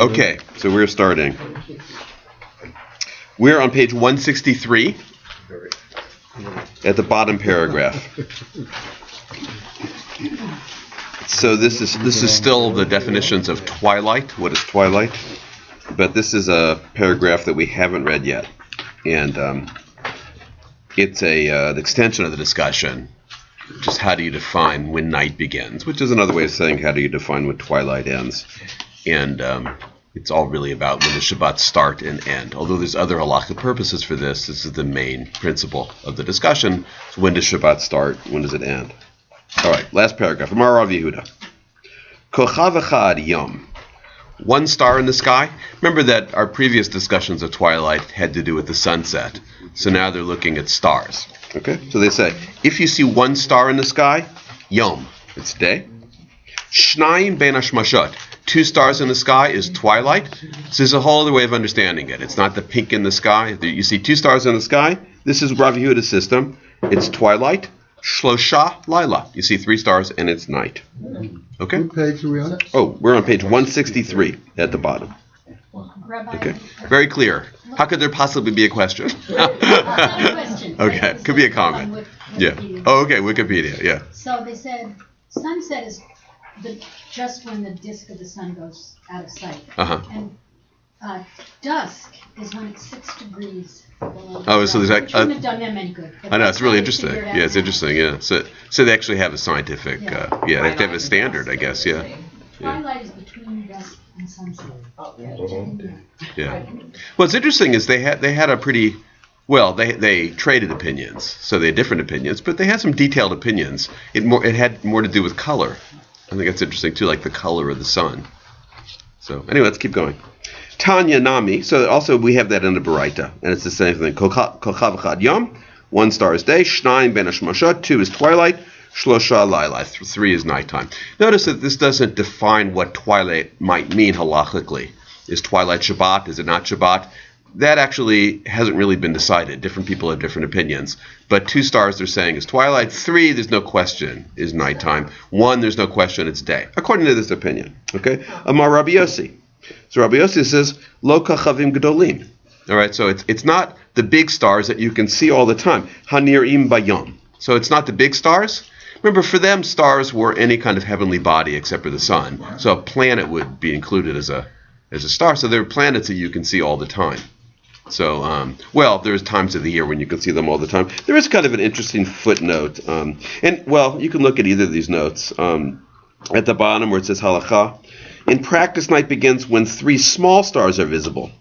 Okay, so we're starting. We're on page 163 at the bottom paragraph. So this is still the definitions of twilight. What is twilight? But this is a paragraph that we haven't read yet, and it's an extension of the discussion. Just how do you define when night begins, which is another way of saying how do you define when twilight ends. And it's all really about when the Shabbat start and end. Although there's other halakhic purposes for this, this is the main principle of the discussion. So when does Shabbat start? When does it end? All right, last paragraph. Amar Rav Yehuda. Kochav echad yom. One star in the sky. Remember that our previous discussions of twilight had to do with the sunset. So now they're looking at stars. Okay, so they say, if you see one star in the sky, yom, it's day. Shnayim ben hashmashot, 2 stars in the sky is twilight. So there's a whole other way of understanding it. It's not the pink in the sky. You see 2 stars in the sky. This is Rav Yehuda's system. It's twilight. Shlosha laila. You see 3 stars and it's night. Okay? What page are we on? Oh, we're on page 163 at the bottom. Rabbi, Okay, very clear. How could there possibly be a question? Okay, could be a comment. Yeah. Oh, okay, Wikipedia. Yeah. So they said sunset is just when the disk of the sun goes out of sight. Uh-huh. And dusk is when it's 6 degrees below. Oh, so there's which wouldn't have done them any good. I know, it's really interesting. Yeah, it's interesting. Yeah. So they actually have a scientific. They have to have a standard, I guess. Yeah. Twilight is between dusk and sunset. Yeah. What's interesting is they had a pretty well. They traded opinions, so they had different opinions, but they had some detailed opinions. It had more to do with color. I think that's interesting too, like the color of the sun. So anyway, let's keep going. Tanya Nami. So also we have that in the Baraita, and it's the same thing. Kochav echad yom. 1 star is day. Shnayim ben hashmashot. 2 is twilight. Shlosha laila. 3 is nighttime. Notice that this doesn't define what twilight might mean halachically. Is twilight Shabbat? Is it not Shabbat? That actually hasn't really been decided. Different people have different opinions. But 2 stars they're saying is twilight. 3, there's no question, is nighttime. 1, there's no question, it's day. According to this opinion. Okay? Amar Rabbi Yossi. So Rabbi Yossi says, Lo kachavim gedolim. All right, so it's not the big stars that you can see all the time. Hanirim bayom. So it's not the big stars. Remember, for them, stars were any kind of heavenly body except for the sun. So a planet would be included as a star. So there are planets that you can see all the time. So, there's times of the year when you can see them all the time. There is kind of an interesting footnote. You can look at either of these notes. At the bottom where it says halakha. In practice, night begins when 3 small stars are visible,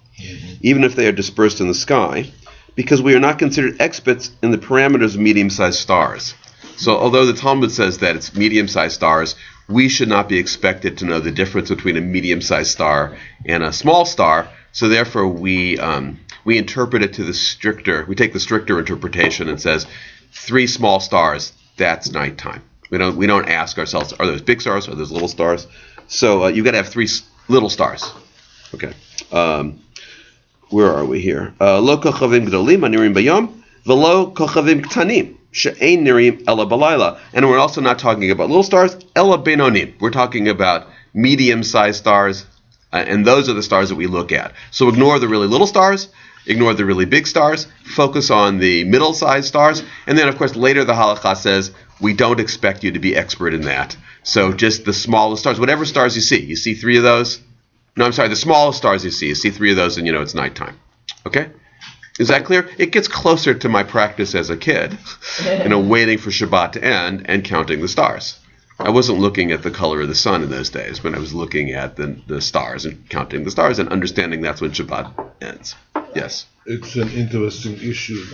even if they are dispersed in the sky, because we are not considered experts in the parameters of medium-sized stars. So although the Talmud says that it's medium-sized stars, we should not be expected to know the difference between a medium-sized star and a small star. So therefore, we interpret it to the stricter. We take the stricter interpretation and says 3 small stars. That's nighttime. We don't ask ourselves, are those big stars? Are those little stars? So you've got to have 3 little stars. Okay. Where are we here? Lo kochavim gdolim anirim bayom velo kochavim ktanim she'ein nirim ela balayla. And we're also not talking about little stars, ela benonim. We're talking about medium-sized stars, and those are the stars that we look at. So ignore the really little stars, ignore the really big stars, focus on the middle-sized stars, and then, of course, later the halakha says, we don't expect you to be expert in that. So just the smallest stars, whatever stars you see 3 of those? No, I'm sorry, the smallest stars you see 3 of those and you know it's nighttime. Okay? Is that clear? It gets closer to my practice as a kid, waiting for Shabbat to end and counting the stars. I wasn't looking at the color of the sun in those days, but I was looking at the stars and counting the stars and understanding that's when Shabbat ends. Yes? It's an interesting issue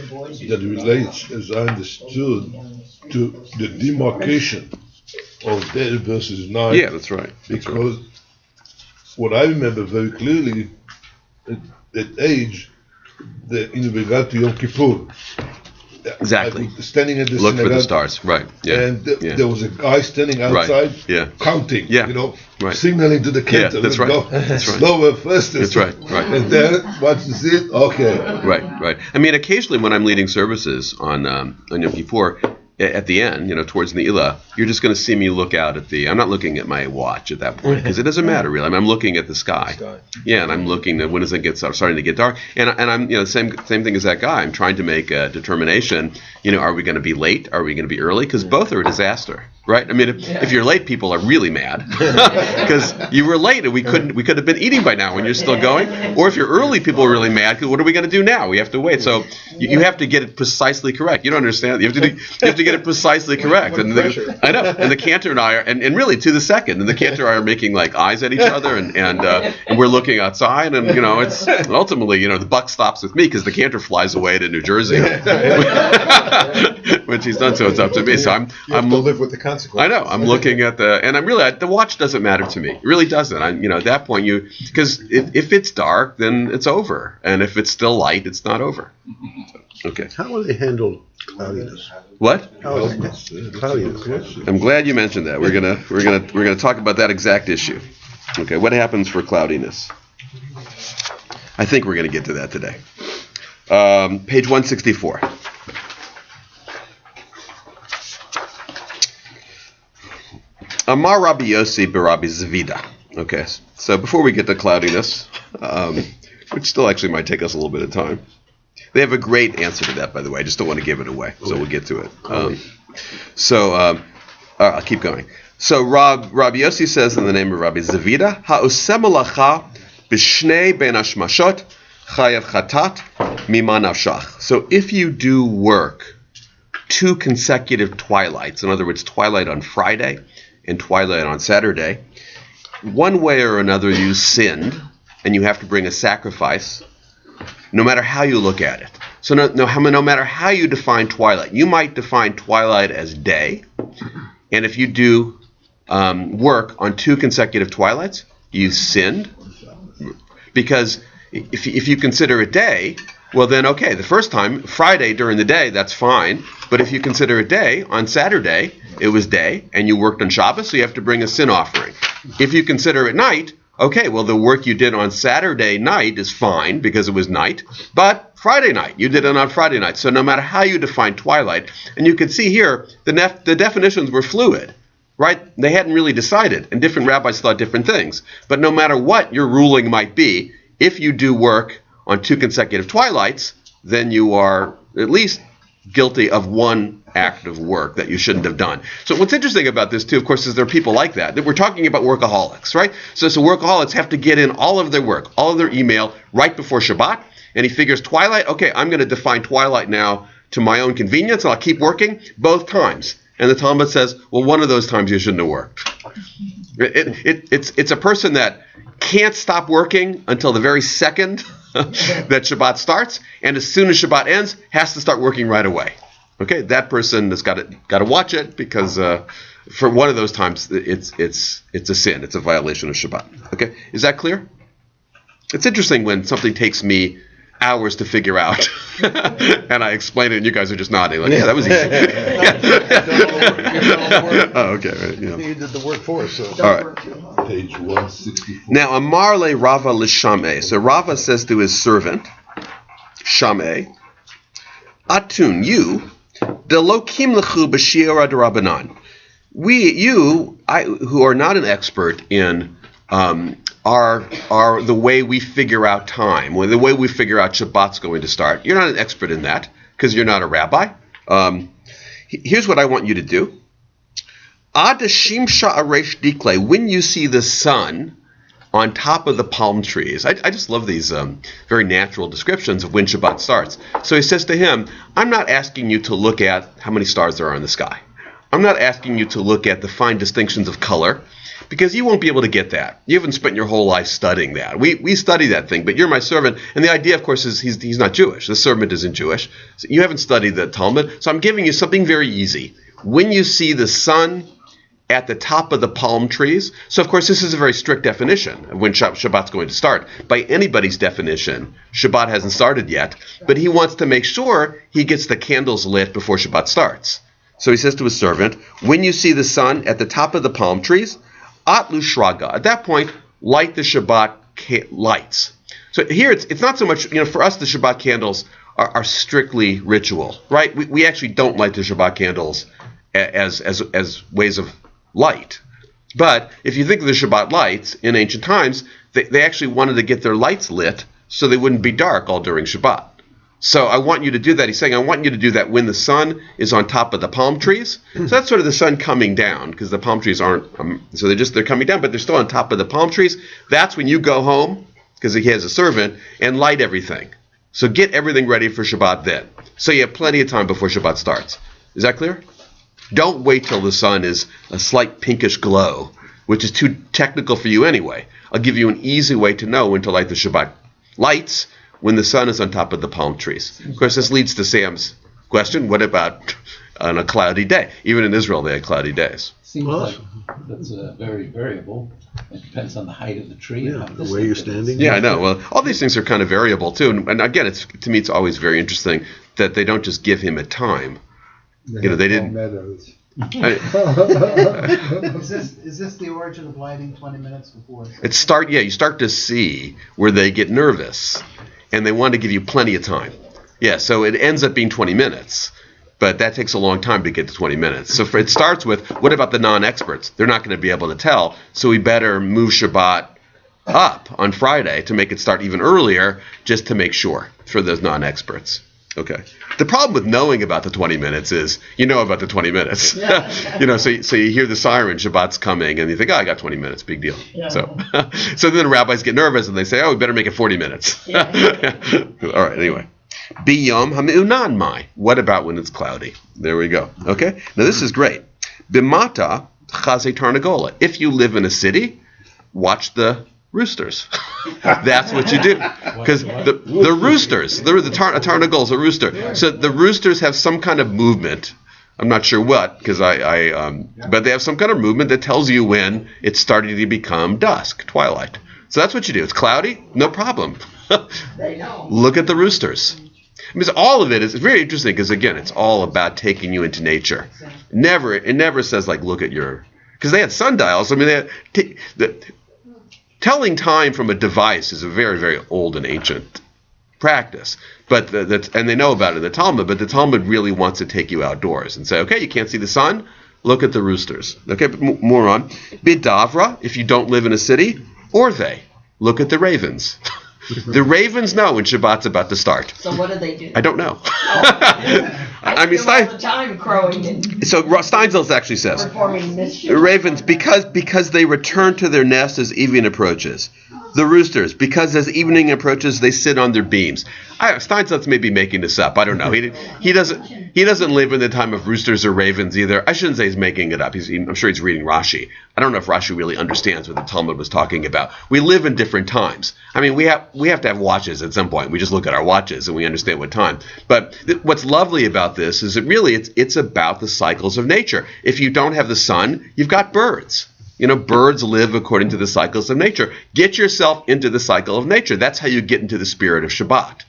that relates, as I understood, to the demarcation of day versus night. Yeah, that's right. Because what I remember very clearly, at that age, in regard to Yom Kippur, exactly. Standing at the look synagogue, for the stars, right? Yeah. And there was a guy standing outside, right. Yeah. counting, right. signaling to the kid to that's right. Go that's right. slower, faster. That's right. And then once you see it, okay. Right. I mean, occasionally when I'm leading services on Yom Kippur, at the end, towards Ne'ilah, you're just going to see me look out at I'm not looking at my watch at that point, because it doesn't matter really. I'm looking at the sky. Yeah, and I'm looking at when does it starting to get dark. And I'm, same thing as that guy. I'm trying to make a determination, are we going to be late? Are we going to be early? Because both are a disaster, right? I mean, if you're late, people are really mad because you were late and we could have been eating by now and you're still going. Or if you're early, people are really mad because what are we going to do now? We have to wait. So you have to get it precisely correct. You don't understand. You have to get it precisely correct. And I know. And the cantor and I are, and really to the second, and the cantor and I are making like eyes at each other, and we're looking outside, and it's ultimately the buck stops with me because the cantor flies away to New Jersey when she's done. So it's up to me. So I'm to live with the consequences. I know. I'm looking at and I'm really the watch doesn't matter to me. It really doesn't. At that point because if it's dark, then it's over, and if it's still light, it's not over. Okay. How will they handle cloudiness? What? How is cloudiness? I'm glad you mentioned that. We're gonna talk about that exact issue. Okay. What happens for cloudiness? I think we're gonna get to that today. Page 164. Amar Rabbi Yossi b'Rabbi Zavida. Okay, so before we get to cloudiness, which still actually might take us a little bit of time, they have a great answer to that, by the way. I just don't want to give it away, so we'll get to it. I'll keep going. So Rabbi Yossi says in the name of Rabbi Zavida, Ha'oseh malacha b'shnei ben hashmashot chayav chatat mima nafshach. So if you do work 2 consecutive twilights, in other words, twilight on Friday and twilight on Saturday, one way or another you sinned, and you have to bring a sacrifice, no matter how you look at it. So no matter how you define twilight, you might define twilight as day, and if you do work on 2 consecutive twilights, you sinned, because if you consider it day, well then okay, the first time, Friday during the day, that's fine, but if you consider it day, on Saturday, it was day, and you worked on Shabbos, so you have to bring a sin offering. If you consider it night, okay, well the work you did on Saturday night is fine, because it was night, but Friday night, you did it on Friday night, so no matter how you define twilight, and you can see here, the definitions were fluid, right? They hadn't really decided, and different rabbis thought different things, but no matter what your ruling might be, if you do work on 2 consecutive twilights, then you are at least guilty of one act of work that you shouldn't have done. So what's interesting about this too, of course, is there are people like that we're talking about workaholics, right? So workaholics have to get in all of their work, all of their email right before Shabbat, and he figures twilight, okay, I'm going to define twilight now to my own convenience, and I'll keep working both times. And the Talmud says, well, one of those times you shouldn't have worked. It's a person that can't stop working until the very second that Shabbat starts, and as soon as Shabbat ends, has to start working right away. Okay, that person has got to watch it, because for one of those times it's a sin, it's a violation of Shabbat. Okay, is that clear? It's interesting when something takes me hours to figure out, and I explain it, and you guys are just nodding like, yeah, that was easy. Oh, okay. Right, You did the work for us. So. All right. Page 164. Now, Amar le Rava l'Shameh. So Rava says to his servant, Shameh, Atun, you, delokim lechu b'shiura d'Rabbanan. You, who are not an expert in are the way we figure out time, or the way we figure out Shabbat's going to start. You're not an expert in that, because you're not a rabbi. Here's what I want you to do. Ad shimsha aresh dikle, when you see the sun on top of the palm trees. I just love these very natural descriptions of when Shabbat starts. So he says to him, I'm not asking you to look at how many stars there are in the sky. I'm not asking you to look at the fine distinctions of color, because you won't be able to get that. You haven't spent your whole life studying that. We study that thing, but you're my servant. And the idea, of course, is he's not Jewish. The servant isn't Jewish. So you haven't studied the Talmud. So I'm giving you something very easy. When you see the sun at the top of the palm trees, so of course this is a very strict definition of when Shabbat's going to start. By anybody's definition, Shabbat hasn't started yet, but he wants to make sure he gets the candles lit before Shabbat starts. So he says to his servant, when you see the sun at the top of the palm trees, Atlu Shraga. At that point, light the Shabbat lights. So here it's not so much, for us the Shabbat candles are strictly ritual, right? We actually don't light the Shabbat candles as ways of light. But if you think of the Shabbat lights in ancient times, they actually wanted to get their lights lit so they wouldn't be dark all during Shabbat. So I want you to do that. He's saying, I want you to do that when the sun is on top of the palm trees. So that's sort of the sun coming down, because the palm trees aren't, so they're coming down, but they're still on top of the palm trees. That's when you go home, because he has a servant, and light everything. So get everything ready for Shabbat then. So you have plenty of time before Shabbat starts. Is that clear? Don't wait till the sun is a slight pinkish glow, which is too technical for you anyway. I'll give you an easy way to know when to light the Shabbat lights, when the sun is on top of the palm trees. Of course, this leads to Sam's question, what about on a cloudy day? Even in Israel, they had cloudy days. Seems like that's very variable. It depends on the height of the tree. Yeah, and how the way you're standing. Yeah, I know. Well, all these things are kind of variable, too. And again, to me, it's always very interesting that they don't just give him a time. They didn't. Is this the origin of lighting 20 minutes before? You start to see where they get nervous. And they want to give you plenty of time. Yeah, so it ends up being 20 minutes. But that takes a long time to get to 20 minutes. So it starts with, what about the non-experts? They're not going to be able to tell. So we better move Shabbat up on Friday to make it start even earlier, just to make sure for those non-experts. Okay. The problem with knowing about the 20 minutes is you know about the 20 minutes. So you hear the siren, Shabbat's coming, and you think, I got 20 minutes, big deal. Yeah. So then the rabbis get nervous and they say, we better make it 40 minutes. Yeah. All right, anyway. Biyom ha'me'unan mai. What about when it's cloudy? There we go. Okay? Now this is great. Bimata chazei tarnagola. If you live in a city, watch the roosters. That's what you do. Because the roosters, a tarnagol is a rooster. So the roosters have some kind of movement. I'm not sure what, because but they have some kind of movement that tells you when it's starting to become dusk, twilight. So that's what you do. It's cloudy, no problem. Look at the roosters. I mean, all of it is very interesting because, again, it's all about taking you into nature. It never says, look at your... Because they had sundials. I mean, telling time from a device is a very, very old and ancient practice. But and they know about it in the Talmud, but the Talmud really wants to take you outdoors and say, okay, you can't see the sun? Look at the roosters. Okay, but more on. Bidavra, if you don't live in a city, or look at the ravens. The ravens know when Shabbat's about to start. So what do they do? I don't know. I mean, all the time crowing and so Steinsaltz actually says performing mischief. The ravens because they return to their nest as evening approaches. The roosters because as evening approaches they sit on their beams. Steinsaltz may be making this up. I don't know. He doesn't live in the time of roosters or ravens either. I shouldn't say he's making it up. I'm sure he's reading Rashi. I don't know if Rashi really understands what the Talmud was talking about. We live in different times. I mean, we have to have watches at some point. We just look at our watches and we understand what time. But what's lovely about this is it's about the cycles of nature. If you don't have the sun, you've got birds. Birds live according to the cycles of nature. Get yourself into the cycle of nature. That's how you get into the spirit of Shabbat.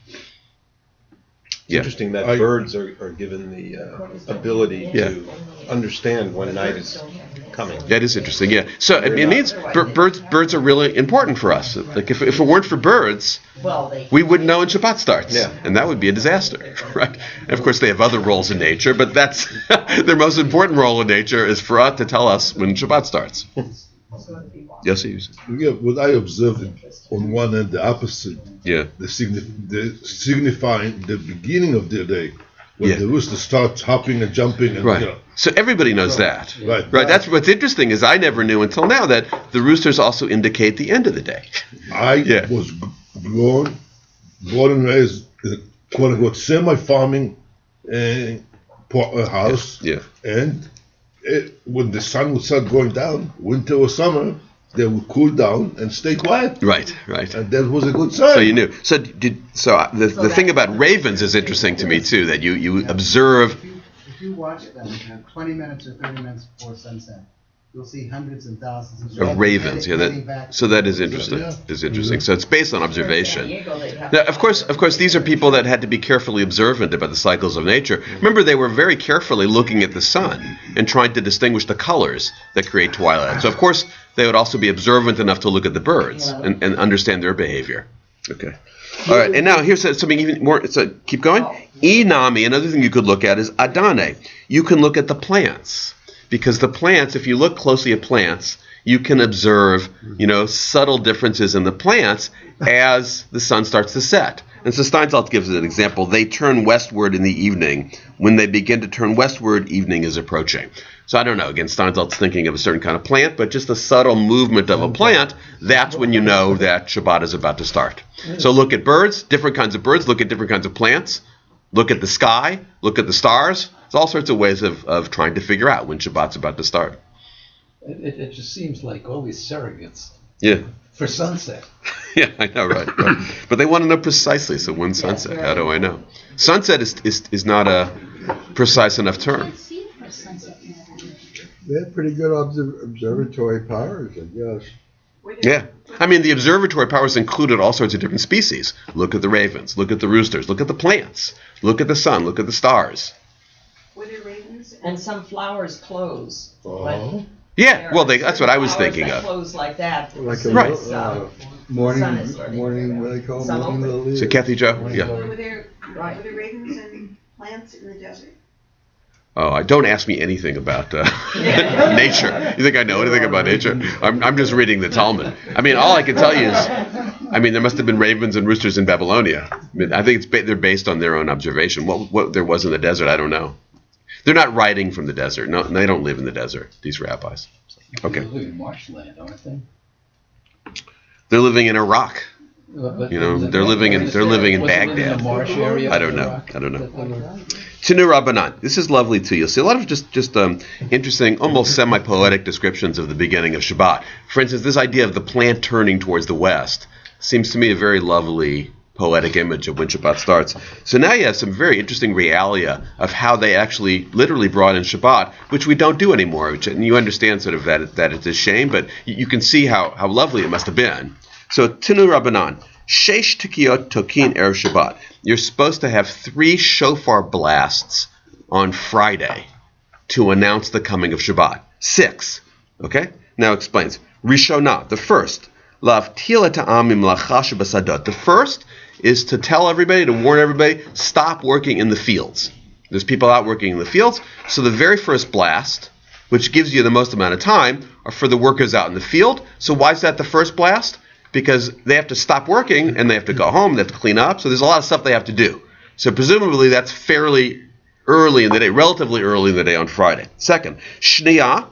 It's interesting that birds are given the ability to understand when night is coming. That is interesting, yeah. So it means birds are really important for us. Like if it weren't for birds, we wouldn't know when Shabbat starts. Yeah. And that would be a disaster, right? And of course, they have other roles in nature, but that's their most important role in nature is for us to tell us when Shabbat starts. Yes, what I observed on one end, the opposite. Yeah. The signifying the beginning of the day when the rooster starts hopping and jumping. And, right. So everybody knows that. Right. That's what's interesting is I never knew until now that the roosters also indicate the end of the day. I was born and raised in a quote-unquote semi-farming house. Yeah. And when the sun would start going down, winter or summer, they would cool down and stay quiet. Right. And that was a good sign. So you knew. So the thing about ravens is interesting to me too, that you observe. If you watch them 20 minutes or 30 minutes before sunset, you'll see hundreds and thousands of ravens. That is interesting. Is interesting. So it's based on observation. Now, of course, these are people that had to be carefully observant about the cycles of nature. Remember, they were very carefully looking at the sun and trying to distinguish the colors that create twilight. So of course, they would also be observant enough to look at the birds and understand their behavior. Okay. All right, and now here's something even more. So keep going. Inami, another thing you could look at is adane. You can look at the plants, because the plants, if you look closely at plants, you can observe, subtle differences in the plants as the sun starts to set. And so Steinsaltz gives an example. They turn westward in the evening. When they begin to turn westward, evening is approaching. So I don't know. Again, Steinsaltz thinking of a certain kind of plant, but just the subtle movement of a plant, that's when you know that Shabbat is about to start. So look at birds, different kinds of birds, look at different kinds of plants, look at the sky, look at the stars. There's all sorts of ways of trying to figure out when Shabbat's about to start. It just seems like all these surrogates Yeah. for sunset. Yeah, I know, right. But they want to know precisely, so when sunset, how do I know? Sunset is not a precise enough term. Let's see it for sunset now. They have pretty good observatory powers, I guess. Yeah. I mean, the observatory powers included all sorts of different species. Look at the ravens, look at the roosters, look at the plants, look at the sun, look at the stars. Were there ravens? And some flowers close. Oh. Yeah, well, that's what I was thinking of. Close like that. Like a Right. morning, Sun is starting. morning, what do they call them? Sun Morning open. lilies. So, Kathy Jo? Yeah. Were there ravens and plants in the desert? Oh, don't ask me anything about nature. You think I know anything about nature? I'm just reading the Talmud. I mean, all I can tell you is, there must have been ravens and roosters in Babylonia. I think they're based on their own observation. What there was in the desert, I don't know. They're not writing from the desert. No, they don't live in the desert, these rabbis. Okay. They live in marshland, aren't they? They're living in Iraq. But They're living in Baghdad. The marsh area I don't know. Tinu Rabbanan. This is lovely too. You'll see a lot of just interesting, almost semi-poetic descriptions of the beginning of Shabbat. For instance, this idea of the plant turning towards the west seems to me a very lovely poetic image of when Shabbat starts. So now you have some very interesting realia of how they actually literally brought in Shabbat, which we don't do anymore. And you understand sort of that it's a shame, but you can see how lovely it must have been. So Tinu Rabbanan, Sheish Tikiyot Tokin Erev Shabbat. You're supposed to have 3 shofar blasts on Friday to announce the coming of Shabbat. 6. Okay? Now it explains. Rishonah, the first. Lavtila ta'amim lachash basadot. The first is to tell everybody, to warn everybody, stop working in the fields. There's people out working in the fields. So the very first blast, which gives you the most amount of time, are for the workers out in the field. So why is that the first blast? Because they have to stop working and they have to go home, they have to clean up. So there's a lot of stuff they have to do. So presumably that's fairly early in the day, relatively early in the day on Friday. Second, Shniyah,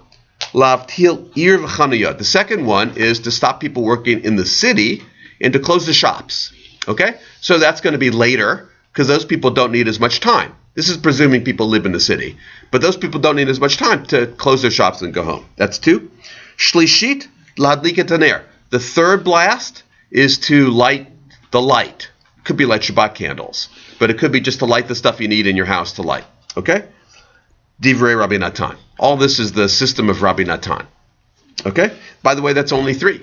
Lavtil Ir v'chanuyot. The second one is to stop people working in the city and to close the shops. Okay? So that's going to be later because those people don't need as much time. This is presuming people live in the city. But those people don't need as much time to close their shops and go home. That's 2. Shlishit, Ladliket Haner. The third blast is to light the light. It could be like Shabbat candles, but it could be just to light the stuff you need in your house to light. Okay? Divrei Rabbi Natan. All this is the system of Rabbi Natan. Okay? By the way, that's only 3.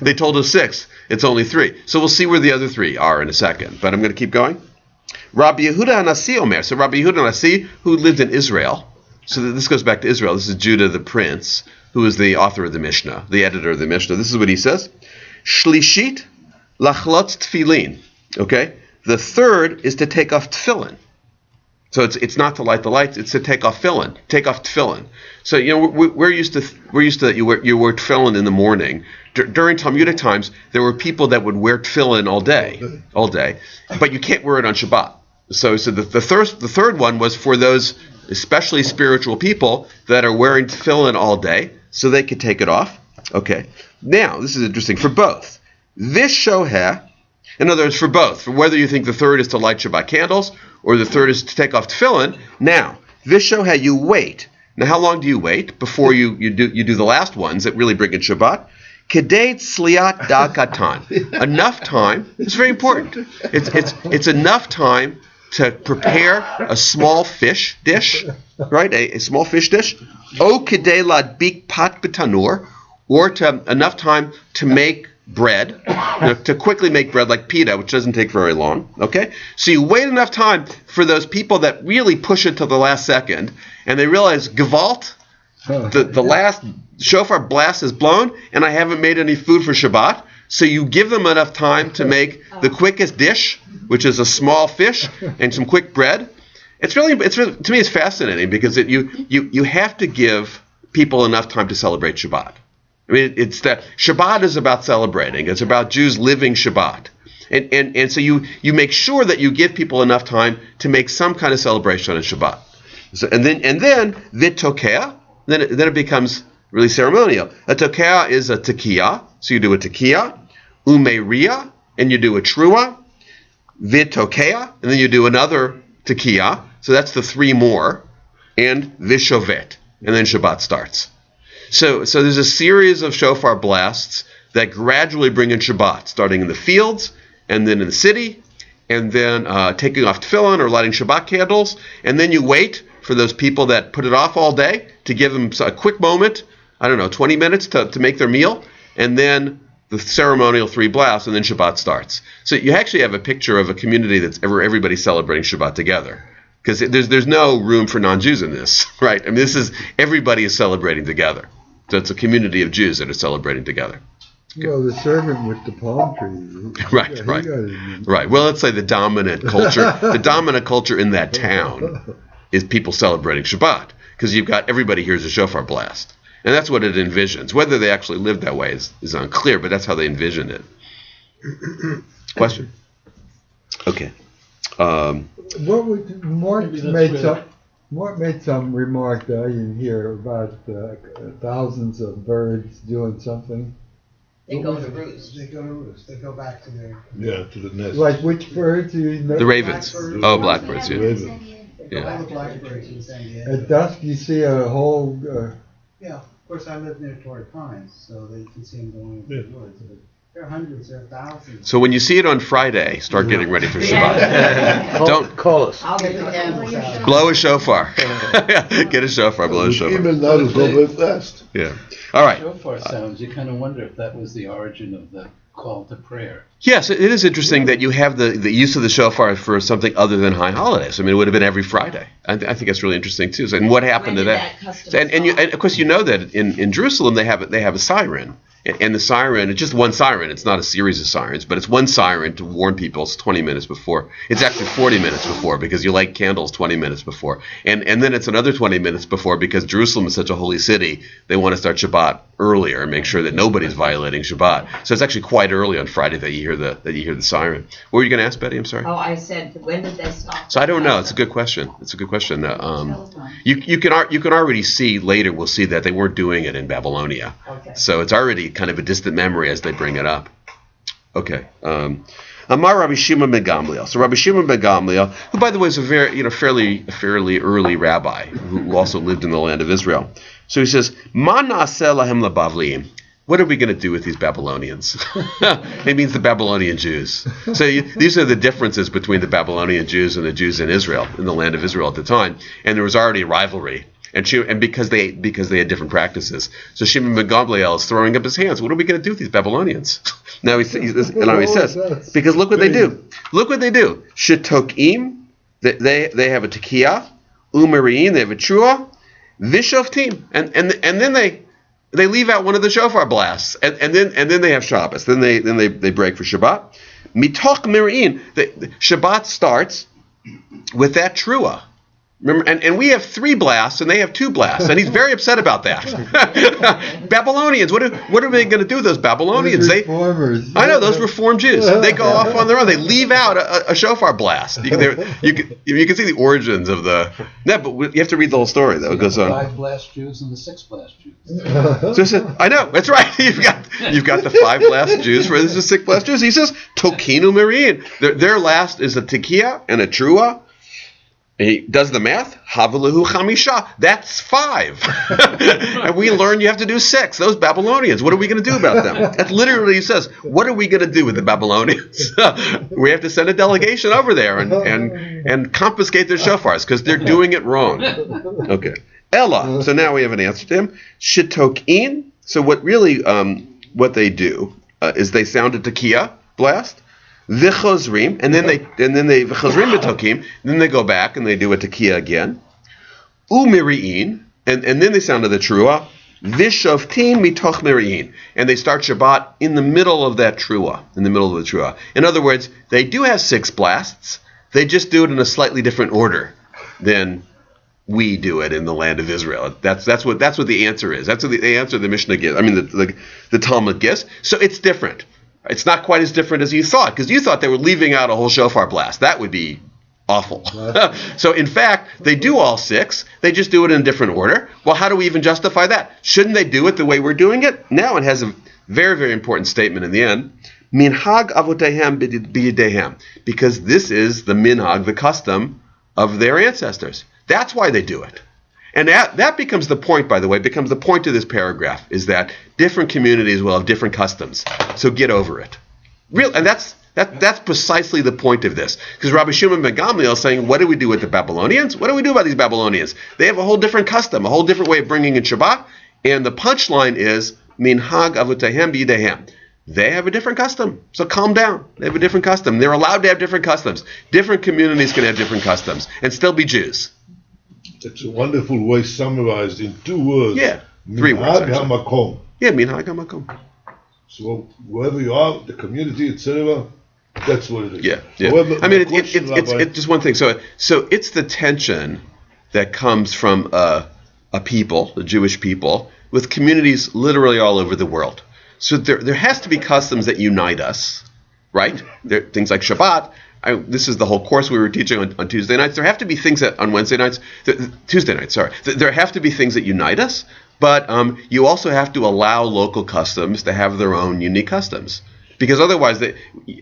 They told us 6. It's only 3. So we'll see where the other 3 are in a second. But I'm going to keep going. Rabbi Yehuda HaNasi Omer. So Rabbi Yehuda HaNasi, who lived in Israel. So this goes back to Israel. This is Judah the prince, who is the author of the Mishnah, the editor of the Mishnah. This is what he says. Shlishit lachlotz tefillin. Okay? The third is to take off tefillin. So it's not to light the lights, it's to take off tefillin. So we're used to you wear tefillin in the morning. During Talmudic times, there were people that would wear tefillin all day, but you can't wear it on Shabbat. So the third one was for those especially spiritual people that are wearing tefillin all day, so they could take it off. Okay. Now this is interesting for both. This shoheh. In other words, for both, for whether you think the third is to light Shabbat candles or the third is to take off tefillin. Now, vishoha, you wait. Now, how long do you wait before you do the last ones that really bring in Shabbat? Kedei tzliat dakatan. Enough time. It's very important. It's enough time to prepare a small fish dish, right? A small fish dish. O kedei ladbik pat b'tanur, or enough time to make bread, to quickly make bread like pita, which doesn't take very long. Okay, so you wait enough time for those people that really push it to the last second, and they realize Gewalt, the last shofar blast is blown, and I haven't made any food for Shabbat. So you give them enough time to make the quickest dish, which is a small fish and some quick bread. It's really to me it's fascinating because you have to give people enough time to celebrate Shabbat. I mean, it's that Shabbat is about celebrating. It's about Jews living Shabbat. And so you make sure that you give people enough time to make some kind of celebration on Shabbat. So, and then Vitokea, then it becomes really ceremonial. A Tokea is a Tekiah, so you do a Tekiah, Umeria, and you do a Trua, Vitokea, and then you do another Tekiah, so that's the three more, and Vishovet, and then Shabbat starts. So there's a series of shofar blasts that gradually bring in Shabbat, starting in the fields, and then in the city, and then taking off tefillin or lighting Shabbat candles, and then you wait for those people that put it off all day to give them a quick moment, 20 minutes to make their meal, and then the ceremonial three blasts, and then Shabbat starts. So you actually have a picture of a community that's everybody celebrating Shabbat together, because there's no room for non-Jews in this, right? I mean, everybody is celebrating together. So it's a community of Jews that are celebrating together. Okay. Well, the servant with the palm tree. Right. Well, let's say the dominant culture in that town is people celebrating Shabbat, because you've got everybody hears a shofar blast. And that's what it envisions. Whether they actually lived that way is unclear, but that's how they envisioned it. Question? Okay. Mort made some remark that I didn't hear about thousands of birds doing something. They go to roost. They go back to their... Yeah, to the nest. Like which birds? The ravens. Blackbirds, yeah. Ravens. All the blackbirds in San Diego. At dusk you see a whole... Yeah, of course I live near Torrey Pines, so they can see them going into the woods. But there are hundreds, there are thousands. So when you see it on Friday, start getting ready for Shabbat. Don't call us. I'll get the candles out. blow a shofar. Get a shofar, blow a shofar. Even now it's go very fast. Yeah. All right. Shofar sounds, you kind of wonder if that was the origin of the call to prayer. Yes, it is interesting that you have the use of the shofar for something other than high holidays. I mean, it would have been every Friday. I think that's really interesting too. So, and what happened to that? And of course you know that in Jerusalem they have a siren. And the siren, it's just one siren. It's not a series of sirens, but it's one siren to warn people. It's 20 minutes before. It's actually 40 minutes before, because you light candles 20 minutes before. And then it's another 20 minutes before, because Jerusalem is such a holy city, they want to start Shabbat earlier and make sure that nobody's violating Shabbat. So it's actually quite early on Friday that you hear the siren. What were you going to ask, Betty? I'm sorry. Oh, I said, when did they stop? So I don't know. It's a good question. You can already see later. We'll see that they weren't doing it in Babylonia. Okay. So it's already kind of a distant memory as they bring it up. Okay. Amar Rabbi Shimon ben Gamliel. So Rabbi Shimon ben Gamliel, who by the way is a very fairly early rabbi who also lived in the land of Israel. So he says, Ma na'aseh lahem labavliim. What are we going to do with these Babylonians? It means the Babylonian Jews. So these are the differences between the Babylonian Jews and the Jews in Israel, in the land of Israel at the time. And there was already a rivalry. And because they had different practices. So Shimon ben Gamliel is throwing up his hands. What are we going to do with these Babylonians? Now he says, because look what they do. Look what they do. Shetokim, they have a tekiah. Umariin, they have a trua. Vishoftim, and then they leave out one of the shofar blasts, and then they have Shabbos. Then they break for Shabbat. Mitoch Miri'in, Shabbat starts with that trua. Remember, and we have 3 blasts, and they have 2 blasts, and he's very upset about that. Babylonians, what are they going to do with those Babylonians? Those reformers. I know, those reformed Jews. They go off on their own. They leave out a shofar blast. You can see the origins of the. No, but you have to read the whole story, though. It goes on. 5 blast Jews and the 6 blast Jews. So he said, I know, that's right. You've got the 5 blast Jews versus the 6 blast Jews. He says, Tokinu Mariin. Their last is a tekiah and a trua. He does the math. Havalahu chamisha. That's 5. And we learn you have to do 6. Those Babylonians. What are we going to do about them? That literally says, what are we going to do with the Babylonians? We have to send a delegation over there and confiscate their shofars because they're doing it wrong. Okay. Ella. So now we have an answer to him. Shitokin. So what really what they do is they sound a tekiah blast. V'chozrim, and then they v'chozrim b'tokim, then they go back and they do a tekiah again. Umiri'in, and then they sound to the trua. Vishoftin mitoch meri'in. And they start Shabbat in the middle of that Truah, in the middle of the Truah. In other words, they do have 6 blasts. They just do it in a slightly different order than we do it in the land of Israel. That's what the answer is. That's what the answer the Mishnah gives. I mean, the Talmud gives. So it's different. It's not quite as different as you thought, because you thought they were leaving out a whole shofar blast. That would be awful. So in fact, they do all 6. They just do it in a different order. Well, how do we even justify that? Shouldn't they do it the way we're doing it? Now it has a very, very important statement in the end. Minhag avotehem b'yidehem. Because this is the minhag, the custom of their ancestors. That's why they do it. And that becomes the point, by the way, becomes the point of this paragraph, is that different communities will have different customs. So get over it. And that's precisely the point of this. Because Rabbi Shimon ben Gamliel is saying, what do we do with the Babylonians? What do we do about these Babylonians? They have a whole different custom, a whole different way of bringing in Shabbat. And the punchline is, minhag avotehem b'yidehem. They have a different custom. So calm down. They have a different custom. They're allowed to have different customs. Different communities can have different customs and still be Jews. It's a wonderful way summarized in 2 words. Yeah, 3 words. Minhag hamakom. Yeah, minhag hamakom. So wherever you are, the community, etc., that's what it is. Yeah. However, I mean, Rabbi, it's just one thing. So it's the tension that comes from a people, the Jewish people, with communities literally all over the world. So there has to be customs that unite us, right? Things like Shabbat. This is the whole course we were teaching on Tuesday nights. There have to be things that on Tuesday nights. There have to be things that unite us, but you also have to allow local customs to have their own unique customs, because otherwise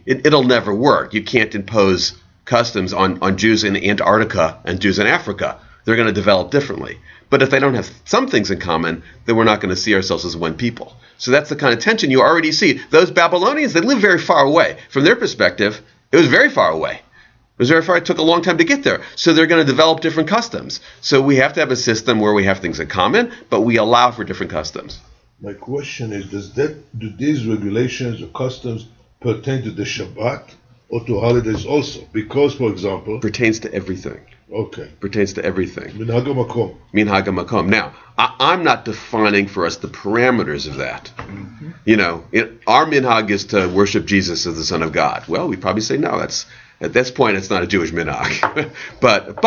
it'll never work. You can't impose customs on Jews in Antarctica and Jews in Africa. They're going to develop differently. But if they don't have some things in common, then we're not going to see ourselves as one people. So that's the kind of tension you already see. Those Babylonians, they live very far away. From their perspective, it was very far away. It was very far. It took a long time to get there. So they're going to develop different customs. So we have to have a system where we have things in common, but we allow for different customs. My question is, do these regulations or customs pertain to the Shabbat or to holidays also? Because, for example... Pertains to everything. Okay. Pertains to everything. Minhag hamakom. Minhag hamakom. Now, I'm not defining for us the parameters of that. Mm-hmm. You know, our minhag is to worship Jesus as the Son of God. Well, we probably say no. At this point, it's not a Jewish minhag. but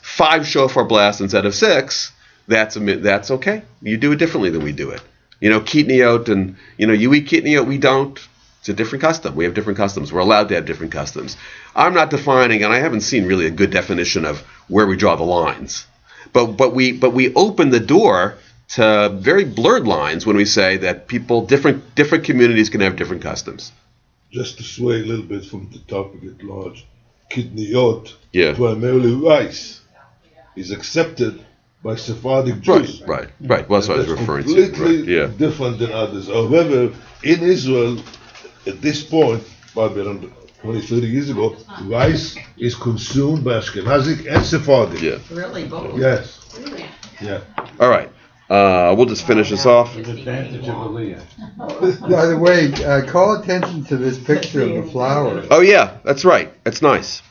5 shofar blasts instead of 6. That's okay. You do it differently than we do it. You know, kitniot, and you eat kitniot, we don't. It's a different custom. We have different customs. We're allowed to have different customs. I'm not defining, and I haven't seen really a good definition of where we draw the lines. But we open the door to very blurred lines when we say that different communities can have different customs. Just to sway a little bit from the topic at large, kitniot, primarily rice, is accepted by Sephardic Jews. Right. Well, that's what I was referring to. Completely different than others. However, in Israel, at this point, probably around 20, 30 years ago, rice is consumed by Ashkenazic and Sephardic. Yeah. Really, both? Yes. Really? Yeah. All right. We'll just finish this off. The advantage of Aliyah. By the way, call attention to this picture of the flower. Oh, yeah. That's right. That's nice.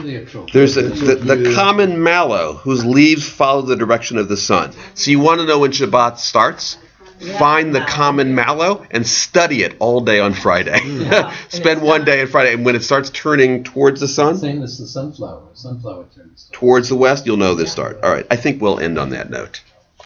There's the common mallow whose leaves follow the direction of the sun. So you want to know when Shabbat starts? Find the common mallow and study it all day on Friday. Spend one day on Friday, and when it starts turning towards the sun, same as the sunflower. Sunflower turns towards the west, you'll know this start. All right, I think we'll end on that note.